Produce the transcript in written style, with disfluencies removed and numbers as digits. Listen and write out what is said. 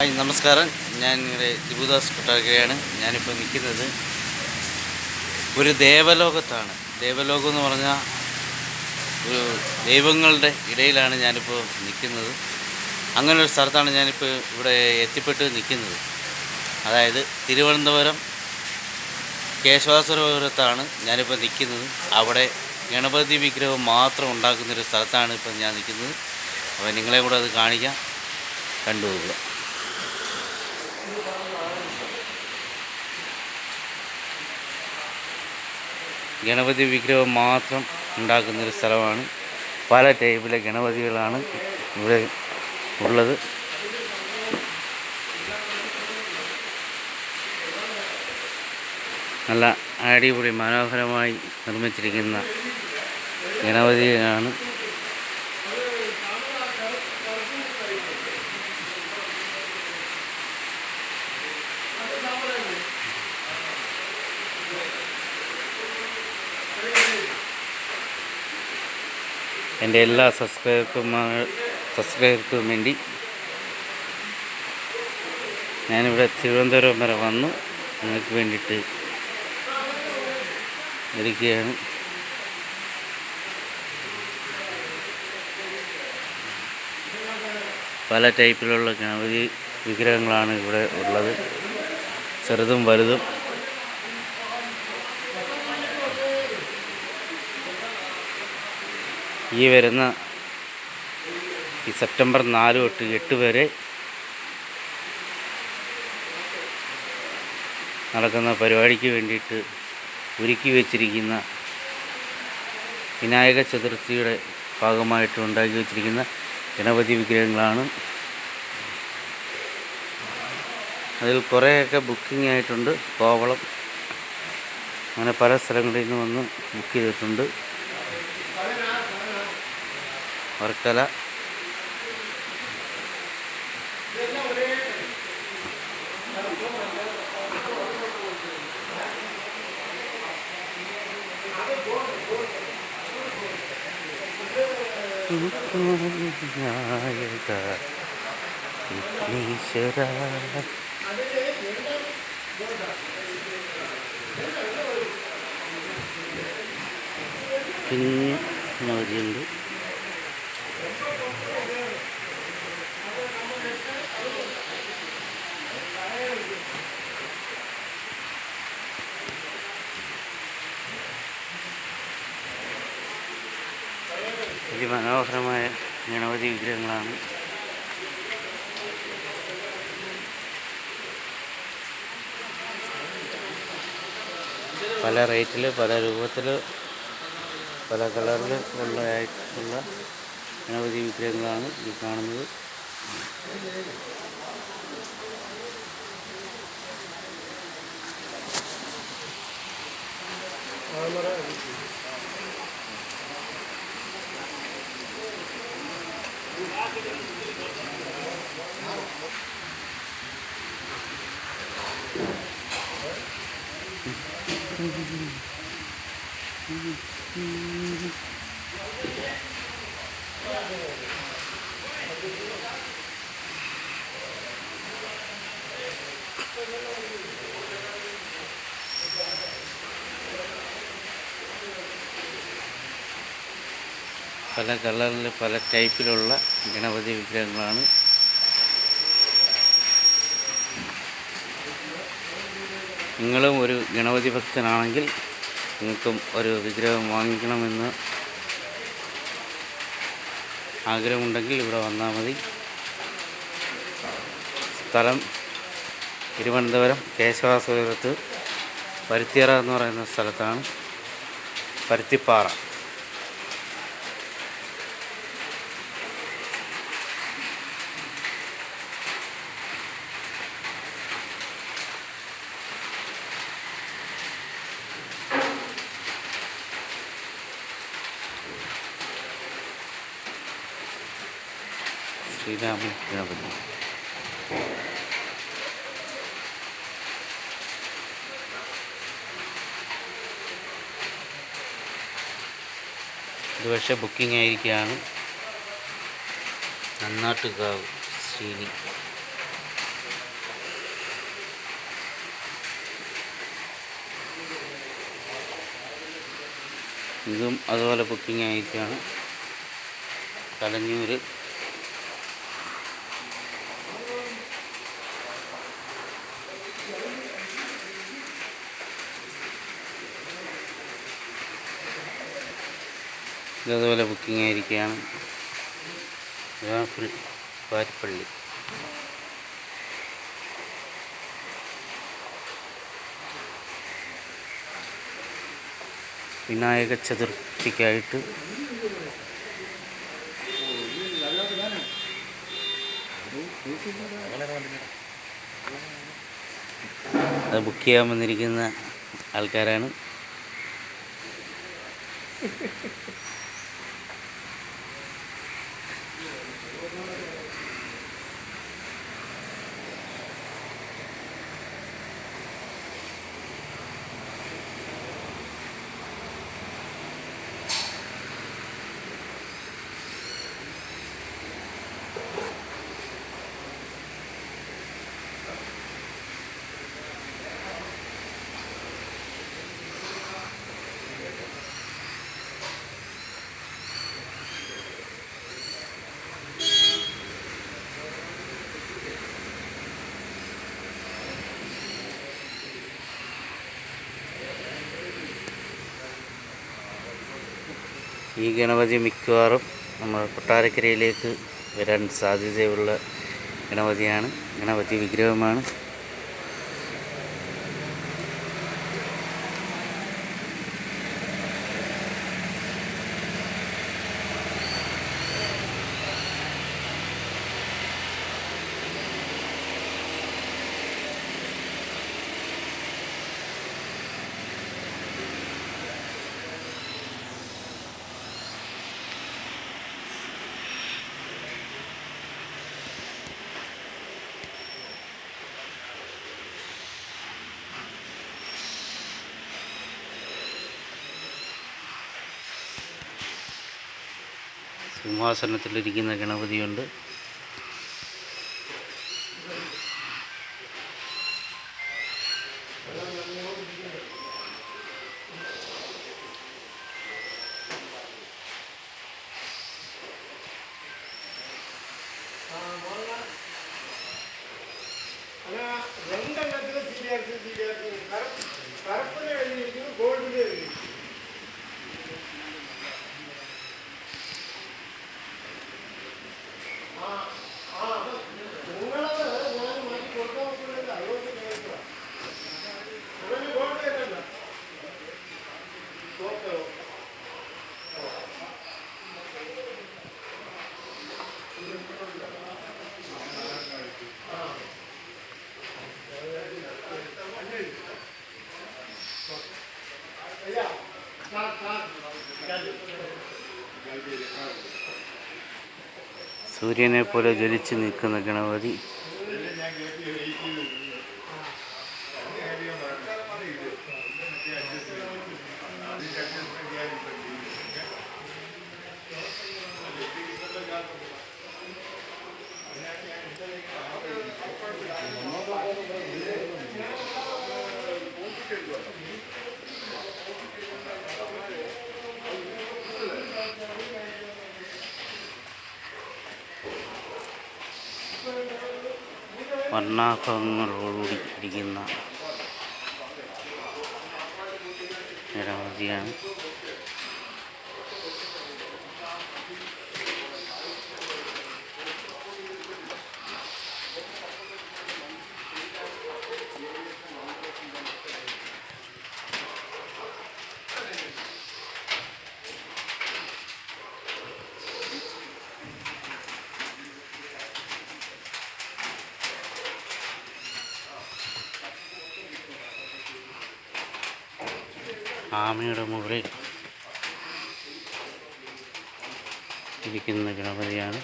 Hi നമസ്കാരം. ഞാൻ നിങ്ങളുടെ ദിബുദാസ് കൊട്ടാരക്കരയാണ്. ഞാനിപ്പോൾ നിൽക്കുന്നത് ഒരു ദേവലോകത്താണ്. ദേവലോകം എന്ന് പറഞ്ഞാൽ ഒരു ദൈവങ്ങളുടെ ഇടയിലാണ് ഞാനിപ്പോൾ നിൽക്കുന്നത്. അങ്ങനെ ഒരു സ്ഥലത്താണ് ഞാനിപ്പോൾ ഇവിടെ എത്തിപ്പെട്ട് നിൽക്കുന്നത്. അതായത് തിരുവനന്തപുരം കേശവാസുരപുരത്താണ് ഞാനിപ്പോൾ നിൽക്കുന്നത്. അവിടെ ഗണപതി വിഗ്രഹം മാത്രം ഉണ്ടാക്കുന്നൊരു സ്ഥലത്താണ് ഇപ്പം ഞാൻ നിൽക്കുന്നത്. അപ്പോൾ നിങ്ങളെ കൂടെ അത് കാണിക്കാം, കണ്ടുപോകുക. ഗണപതി വിഗ്രഹം മാത്രം ഉണ്ടാക്കുന്നൊരു സ്ഥലമാണ്. പല ടൈപ്പിലെ ഗണപതികളാണ് ഇവിടെ ഉള്ളത്. നല്ല അടിപൊളി മനോഹരമായി നിർമ്മിച്ചിരിക്കുന്ന ഗണപതിയാണ്. എൻ്റെ എല്ലാ സബ്സ്ക്രൈബർക്കും വേണ്ടി ഞാനിവിടെ തിരുവനന്തപുരം വരെ വന്നു നിങ്ങൾക്ക് വേണ്ടിയിട്ട് ഇരിക്കുകയാണ്. പല ടൈപ്പിലുള്ള ഗണപതി വിഗ്രഹങ്ങളാണ് ഇവിടെ ഉള്ളത്, ചെറുതും വലുതും. ഈ വരുന്ന സെപ്റ്റംബർ 4 തൊട്ട് 8 വരെ നടക്കുന്ന പരിപാടിക്ക് വേണ്ടിയിട്ട് ഒരുക്കി വച്ചിരിക്കുന്ന വിനായക ചതുർത്ഥിയുടെ ഭാഗമായിട്ട് ഉണ്ടാക്കി വച്ചിരിക്കുന്ന ഗണപതി വിഗ്രഹങ്ങളാണ്. അതിൽ കുറേയൊക്കെ ബുക്കിംഗ് ആയിട്ടുണ്ട്. കോവളം അങ്ങനെ പല സ്ഥലങ്ങളിൽ നിന്ന് വന്ന് ബുക്ക് ചെയ്തിട്ടുണ്ട്. വർക്കല, വിഘ്നേശ്വര, പിന്നെ നദിയുണ്ട്. മനോഹരമായ ഗണപതി വിഗ്രഹങ്ങളാണ്. പല റേറ്റിൽ, പല രൂപത്തിൽ, പല കളറിൽ ഉള്ളതായിട്ടുള്ള ഗണപതി വിഗ്രഹങ്ങളാണ് ഈ കാണുന്നത്. പല കളറിൽ, പല ടൈപ്പിലുള്ള ഗണപതി വിഗ്രഹങ്ങളാണ്. നിങ്ങളും ഒരു ഗണപതി ഭക്തനാണെങ്കിൽ നിങ്ങൾക്കും ഒരു വിഗ്രഹം വാങ്ങിക്കണമെന്ന് ആഗ്രഹമുണ്ടെങ്കിൽ ഇവിടെ വന്നാൽ മതി. സ്ഥലം തിരുവനന്തപുരം കേശവാസുരത്ത് പരുത്തിയറ എന്ന് പറയുന്ന സ്ഥലത്താണ്. പരുത്തിപ്പാറ. ശ്രീരാമ ഗണപതി. ഇത് പക്ഷേ ബുക്കിംഗ് ആയിരിക്കുകയാണ്. നന്നാട്ടുകാവ് ശ്രീനി. ഇതും അതുപോലെ ബുക്കിംഗ് ആയിരിക്കുകയാണ്. കലഞ്ഞൂർ ഇതതുപോലെ ബുക്കിംഗ് ആയിരിക്കുകയാണ്. രാഹുൽ പാരിപ്പള്ളി. വിനായക ചതുർത്ഥിക്കായിട്ട് അത് ബുക്ക് ചെയ്യാൻ വന്നിരിക്കുന്ന ആൾക്കാരാണ്. ഈ ഗണപതി മിക്കവാറും നമ്മൾ കൊട്ടാരക്കരയിലേക്ക് വരാൻ സാധ്യതയുള്ള ഗണപതിയാണ്. ഗണപതി വിഗ്രഹമാണ്. സിംഹാസനത്തിലിരിക്കുന്ന ഗണപതിയുണ്ട്. സൂര്യനെ പോലെ ജ്വലിച്ച് നിൽക്കുന്ന ഗണപതി. വർണ്ണാഭങ്ങളോടുകൂടി ഇരിക്കുന്ന ഗണപതിയാണ്. ആമയുടെ മുകളിൽ ഇരിക്കുന്ന ഗണപതിയാണ്.